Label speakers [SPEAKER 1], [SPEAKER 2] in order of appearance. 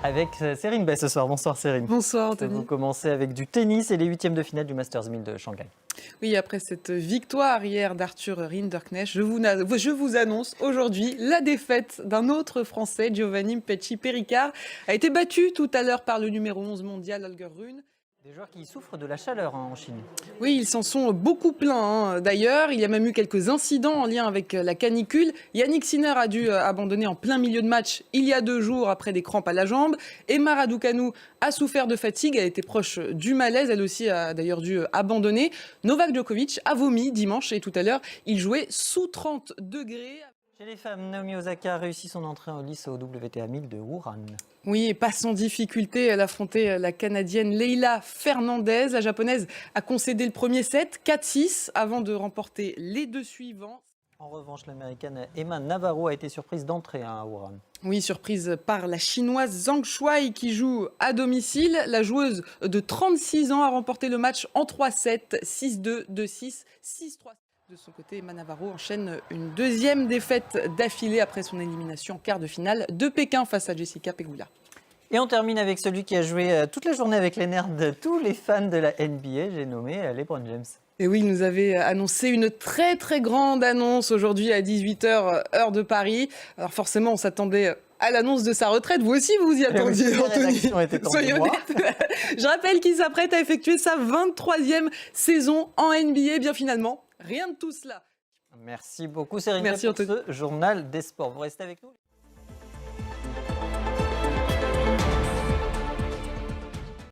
[SPEAKER 1] Avec Serine Bay ce soir. Bonsoir Serine.
[SPEAKER 2] Bonsoir Anthony.
[SPEAKER 1] Vous commencez avec du tennis et les huitièmes de finale du Masters 1000 de Shanghai.
[SPEAKER 2] Oui, après cette victoire hier d'Arthur Rinderknecht, je vous annonce aujourd'hui la défaite d'un autre Français, Giovanni Mpetshi-Perricard, a été battu tout à l'heure par le numéro 11 mondial Holger Rune.
[SPEAKER 1] Des joueurs qui souffrent de la chaleur en Chine.
[SPEAKER 2] Oui, ils s'en sont beaucoup plaints. D'ailleurs, il y a même eu quelques incidents en lien avec la canicule. Yannick Sinner a dû abandonner en plein milieu de match il y a 2 jours après des crampes à la jambe. Emma Raducanu a souffert de fatigue, elle était proche du malaise. Elle aussi a d'ailleurs dû abandonner. Novak Djokovic a vomi dimanche et tout à l'heure, il jouait sous 30 degrés.
[SPEAKER 1] Chez les femmes, Naomi Osaka a réussi son entrée en lice au WTA 1000 de Wuhan.
[SPEAKER 2] Oui, et pas sans difficulté, elle affrontait la Canadienne Leila Fernandez. La Japonaise a concédé le premier set, 4-6, avant de remporter les 2 suivants.
[SPEAKER 1] En revanche, l'Américaine Emma Navarro a été surprise d'entrée à Wuhan.
[SPEAKER 2] Oui, surprise par la Chinoise Zhang Shuai qui joue à domicile. La joueuse de 36 ans a remporté le match en 3-7, 6-2, 2-6, 6-3. De son côté, Emma Navarro enchaîne une deuxième défaite d'affilée après son élimination en quart de finale de Pékin face à Jessica Pegula.
[SPEAKER 1] Et on termine avec celui qui a joué toute la journée avec les nerfs de tous les fans de la NBA, j'ai nommé LeBron James.
[SPEAKER 2] Et oui, il nous avait annoncé une très très grande annonce aujourd'hui à 18h, heure de Paris. Alors forcément, on s'attendait à l'annonce de sa retraite. Vous aussi, vous y attendiez, Anthony. Soyez honnête. Je rappelle qu'il s'apprête à effectuer sa 23e saison en NBA. Bien finalement, rien de tout cela.
[SPEAKER 1] Merci beaucoup, Serine,
[SPEAKER 2] Merci,
[SPEAKER 1] pour
[SPEAKER 2] Anthony.
[SPEAKER 1] ce journal des sports. Vous restez avec nous.